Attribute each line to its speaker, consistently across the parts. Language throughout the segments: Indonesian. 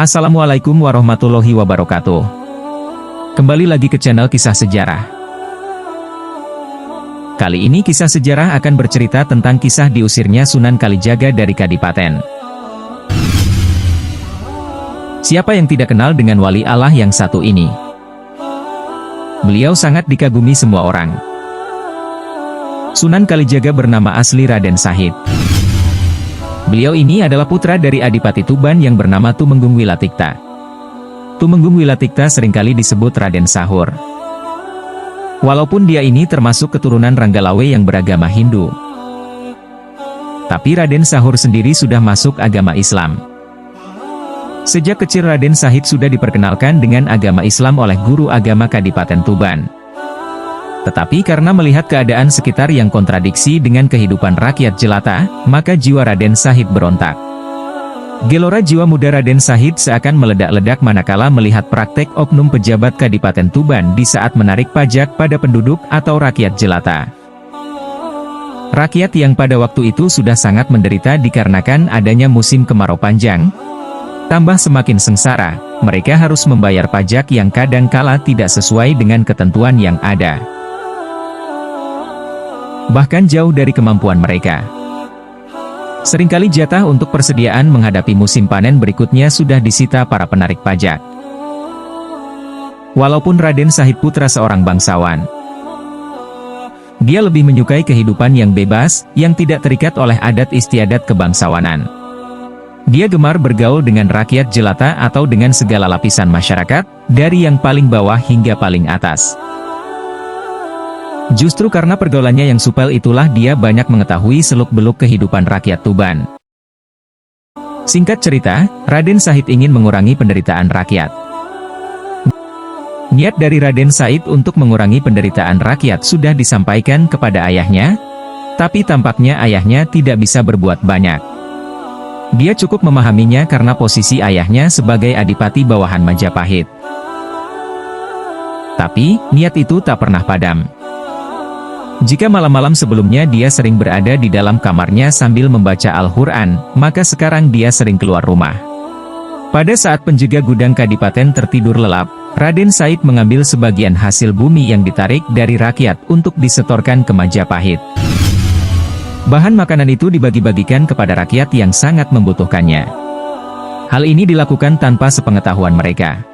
Speaker 1: Assalamualaikum warahmatullahi wabarakatuh. Kembali lagi ke channel Kisah Sejarah. Kali ini kisah sejarah akan bercerita tentang kisah diusirnya Sunan Kalijaga dari Kadipaten. Siapa yang tidak kenal dengan wali Allah yang satu ini? Beliau sangat dikagumi semua orang. Sunan Kalijaga bernama asli Raden Sahid. Beliau ini adalah putra dari Adipati Tuban yang bernama Tumenggung Wilatikta. Tumenggung Wilatikta seringkali disebut Raden Sahur. Walaupun dia ini termasuk keturunan Ranggalawe yang beragama Hindu, tapi Raden Sahur sendiri sudah masuk agama Islam. Sejak kecil Raden Sahid sudah diperkenalkan dengan agama Islam oleh guru agama Kadipaten Tuban. Tetapi karena melihat keadaan sekitar yang kontradiksi dengan kehidupan rakyat jelata, maka jiwa Raden Sahid berontak. Gelora jiwa muda Raden Sahid seakan meledak-ledak manakala melihat praktek oknum pejabat Kadipaten Tuban di saat menarik pajak pada penduduk atau rakyat jelata. Rakyat yang pada waktu itu sudah sangat menderita dikarenakan adanya musim kemarau panjang. Tambah semakin sengsara, mereka harus membayar pajak yang kadang-kala tidak sesuai dengan ketentuan yang ada. Bahkan jauh dari kemampuan mereka. Seringkali jatah untuk persediaan menghadapi musim panen berikutnya sudah disita para penarik pajak. Walaupun Raden Sahid putra seorang bangsawan, dia lebih menyukai kehidupan yang bebas, yang tidak terikat oleh adat istiadat kebangsawanan. Dia gemar bergaul dengan rakyat jelata atau dengan segala lapisan masyarakat, dari yang paling bawah hingga paling atas. Justru karena pergaulannya yang supel itulah dia banyak mengetahui seluk-beluk kehidupan rakyat Tuban. Singkat cerita, Raden Sahid ingin mengurangi penderitaan rakyat. Niat dari Raden Sahid untuk mengurangi penderitaan rakyat sudah disampaikan kepada ayahnya, tapi tampaknya ayahnya tidak bisa berbuat banyak. Dia cukup memahaminya karena posisi ayahnya sebagai adipati bawahan Majapahit. Tapi, niat itu tak pernah padam. Jika malam-malam sebelumnya dia sering berada di dalam kamarnya sambil membaca Al-Quran, maka sekarang dia sering keluar rumah. Pada saat penjaga gudang Kadipaten tertidur lelap, Raden Sahid mengambil sebagian hasil bumi yang ditarik dari rakyat untuk disetorkan ke Majapahit. Bahan makanan itu dibagi-bagikan kepada rakyat yang sangat membutuhkannya. Hal ini dilakukan tanpa sepengetahuan mereka.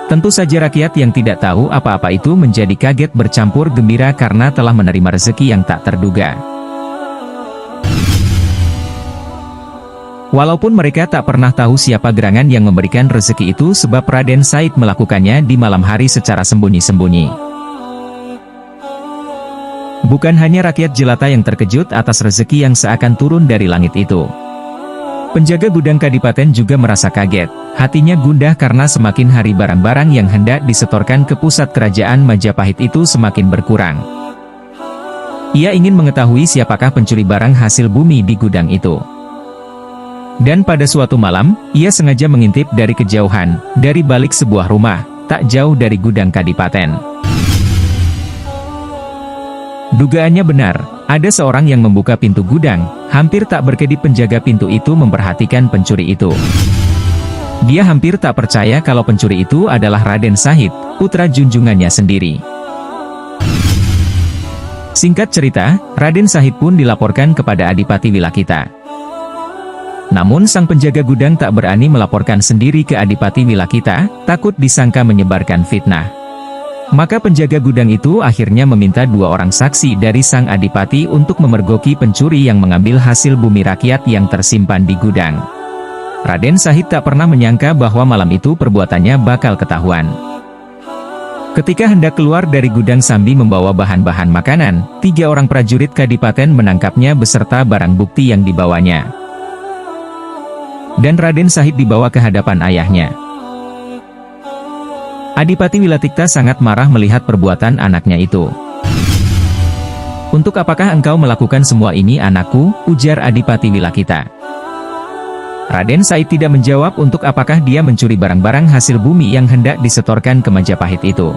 Speaker 1: Tentu saja rakyat yang tidak tahu apa-apa itu menjadi kaget bercampur gembira karena telah menerima rezeki yang tak terduga. Walaupun mereka tak pernah tahu siapa gerangan yang memberikan rezeki itu sebab Raden Sahid melakukannya di malam hari secara sembunyi-sembunyi. Bukan hanya rakyat jelata yang terkejut atas rezeki yang seakan turun dari langit itu. Penjaga gudang Kadipaten juga merasa kaget, hatinya gundah karena semakin hari barang-barang yang hendak disetorkan ke pusat kerajaan Majapahit itu semakin berkurang. Ia ingin mengetahui siapakah pencuri barang hasil bumi di gudang itu. Dan pada suatu malam, ia sengaja mengintip dari kejauhan, dari balik sebuah rumah, tak jauh dari gudang Kadipaten. Dugaannya benar, ada seorang yang membuka pintu gudang, hampir tak berkedip penjaga pintu itu memperhatikan pencuri itu. Dia hampir tak percaya kalau pencuri itu adalah Raden Sahid, putra junjungannya sendiri. Singkat cerita, Raden Sahid pun dilaporkan kepada Adipati Wilakita. Namun sang penjaga gudang tak berani melaporkan sendiri ke Adipati Wilakita, takut disangka menyebarkan fitnah. Maka penjaga gudang itu akhirnya meminta dua orang saksi dari sang adipati untuk memergoki pencuri yang mengambil hasil bumi rakyat yang tersimpan di gudang. Raden Sahid tak pernah menyangka bahwa malam itu perbuatannya bakal ketahuan. Ketika hendak keluar dari gudang sambil membawa bahan-bahan makanan, 3 orang prajurit Kadipaten menangkapnya beserta barang bukti yang dibawanya. Dan Raden Sahid dibawa ke hadapan ayahnya. Adipati Wilatikta sangat marah melihat perbuatan anaknya itu. "Untuk apakah engkau melakukan semua ini anakku?" ujar Adipati Wilakita. Raden Sahid tidak menjawab untuk apakah dia mencuri barang-barang hasil bumi yang hendak disetorkan ke Majapahit itu.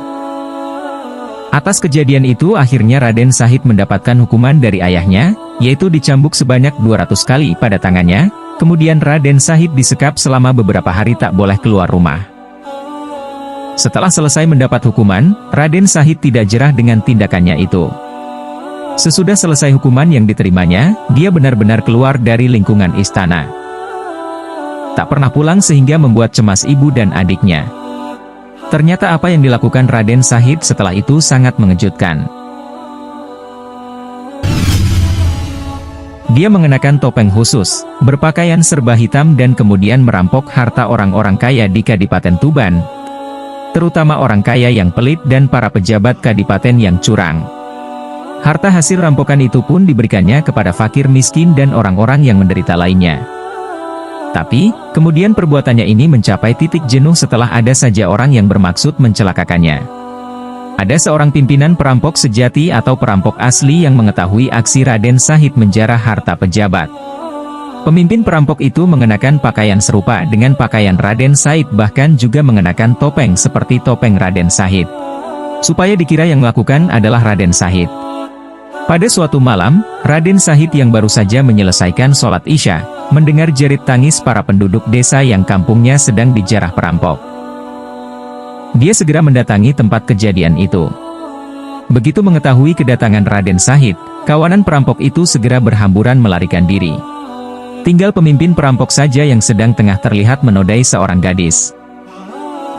Speaker 1: Atas kejadian itu akhirnya Raden Sahid mendapatkan hukuman dari ayahnya, yaitu dicambuk sebanyak 200 kali pada tangannya, Kemudian Raden Syahid disekap selama beberapa hari tak boleh keluar rumah. Setelah selesai mendapat hukuman, Raden Syahid tidak jerah dengan tindakannya itu. Sesudah selesai hukuman yang diterimanya, dia benar-benar keluar dari lingkungan istana. Tak pernah pulang sehingga membuat cemas ibu dan adiknya. Ternyata apa yang dilakukan Raden Syahid setelah itu sangat mengejutkan. Dia mengenakan topeng khusus, berpakaian serba hitam dan kemudian merampok harta orang-orang kaya di Kadipaten Tuban, terutama orang kaya yang pelit dan para pejabat kadipaten yang curang. Harta hasil rampokan itu pun diberikannya kepada fakir miskin dan orang-orang yang menderita lainnya. Tapi, kemudian perbuatannya ini mencapai titik jenuh setelah ada saja orang yang bermaksud mencelakakannya. Ada seorang pimpinan perampok sejati atau perampok asli yang mengetahui aksi Raden Syahid menjarah harta pejabat. Pemimpin perampok itu mengenakan pakaian serupa dengan pakaian Raden Syahid, bahkan juga mengenakan topeng seperti topeng Raden Syahid, supaya dikira yang melakukan adalah Raden Syahid. Pada suatu malam, Raden Syahid yang baru saja menyelesaikan sholat Isya, mendengar jerit tangis para penduduk desa yang kampungnya sedang dijarah perampok. Dia segera mendatangi tempat kejadian itu. Begitu mengetahui kedatangan Raden Syahid, kawanan perampok itu segera berhamburan melarikan diri. Tinggal pemimpin perampok saja yang sedang tengah terlihat menodai seorang gadis.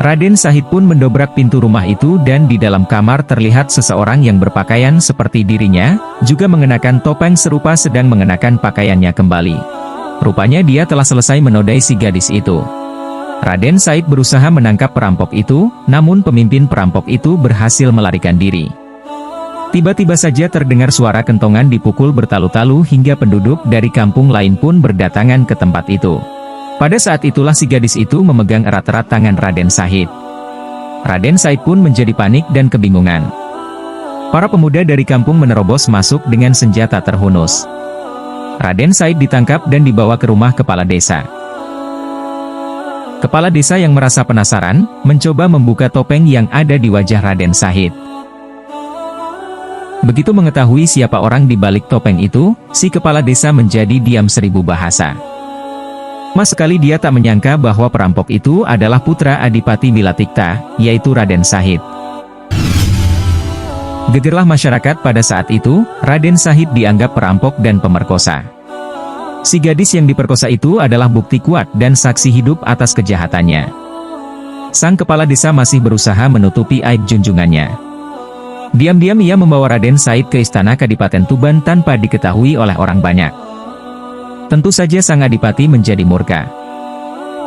Speaker 1: Raden Syahid pun mendobrak pintu rumah itu dan di dalam kamar terlihat seseorang yang berpakaian seperti dirinya, juga mengenakan topeng serupa sedang mengenakan pakaiannya kembali. Rupanya dia telah selesai menodai si gadis itu. Raden Syahid berusaha menangkap perampok itu, namun pemimpin perampok itu berhasil melarikan diri. Tiba-tiba saja terdengar suara kentongan dipukul bertalu-talu hingga penduduk dari kampung lain pun berdatangan ke tempat itu. Pada saat itulah si gadis itu memegang erat-erat tangan Raden Syahid. Raden Syahid pun menjadi panik dan kebingungan. Para pemuda dari kampung menerobos masuk dengan senjata terhunus. Raden Syahid ditangkap dan dibawa ke rumah kepala desa. Kepala desa yang merasa penasaran, mencoba membuka topeng yang ada di wajah Raden Syahid. Begitu mengetahui siapa orang di balik topeng itu, si kepala desa menjadi diam seribu bahasa. Mas sekali dia tak menyangka bahwa perampok itu adalah putra Adipati Wilatikta, yaitu Raden Syahid. Gegerlah masyarakat pada saat itu, Raden Syahid dianggap perampok dan pemerkosa. Si gadis yang diperkosa itu adalah bukti kuat dan saksi hidup atas kejahatannya. Sang kepala desa masih berusaha menutupi aib junjungannya. Diam-diam ia membawa Raden Syahid ke istana Kadipaten Tuban tanpa diketahui oleh orang banyak. Tentu saja sang adipati menjadi murka.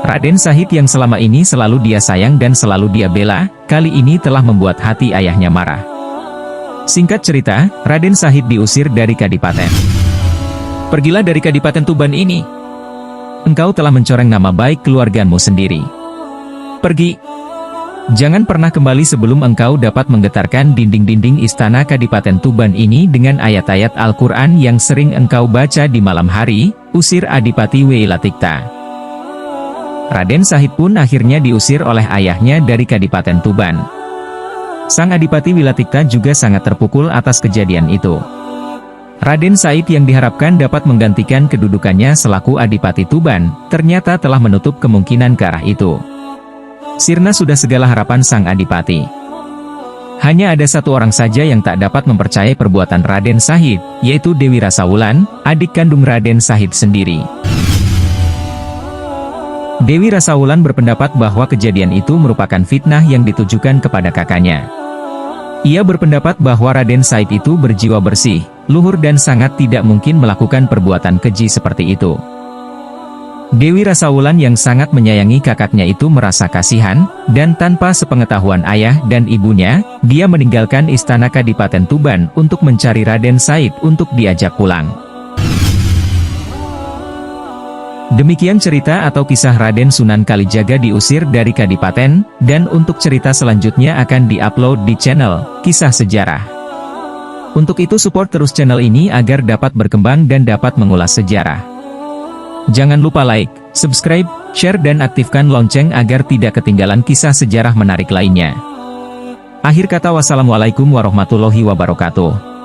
Speaker 1: Raden Syahid yang selama ini selalu dia sayang dan selalu dia bela, kali ini telah membuat hati ayahnya marah. Singkat cerita, Raden Syahid diusir dari Kadipaten. Pergilah dari Kadipaten Tuban ini. Engkau telah mencoreng nama baik keluargamu sendiri. Pergi. Jangan pernah kembali sebelum engkau dapat menggetarkan dinding-dinding istana Kadipaten Tuban ini dengan ayat-ayat Al-Quran yang sering engkau baca di malam hari. Usir Adipati Wilatikta. Raden Syahid pun akhirnya diusir oleh ayahnya dari Kadipaten Tuban. Sang Adipati Wilatikta juga sangat terpukul atas kejadian itu. Raden Syahid yang diharapkan dapat menggantikan kedudukannya selaku Adipati Tuban, ternyata telah menutup kemungkinan ke arah itu. Sirna sudah segala harapan sang Adipati. Hanya ada satu orang saja yang tak dapat mempercayai perbuatan Raden Syahid, yaitu Dewi Rasawulan, adik kandung Raden Syahid sendiri. Dewi Rasawulan berpendapat bahwa kejadian itu merupakan fitnah yang ditujukan kepada kakaknya. Ia berpendapat bahwa Raden Syahid itu berjiwa bersih, luhur dan sangat tidak mungkin melakukan perbuatan keji seperti itu. Dewi Rasawulan yang sangat menyayangi kakaknya itu merasa kasihan, dan tanpa sepengetahuan ayah dan ibunya, dia meninggalkan istana Kadipaten Tuban untuk mencari Raden Syahid untuk diajak pulang. Demikian cerita atau kisah Raden Sunan Kalijaga diusir dari Kadipaten, dan untuk cerita selanjutnya akan di-upload di channel Kisah Sejarah. Untuk itu support terus channel ini agar dapat berkembang dan dapat mengulas sejarah. Jangan lupa like, subscribe, share dan aktifkan lonceng agar tidak ketinggalan kisah sejarah menarik lainnya. Akhir kata wassalamualaikum warahmatullahi wabarakatuh.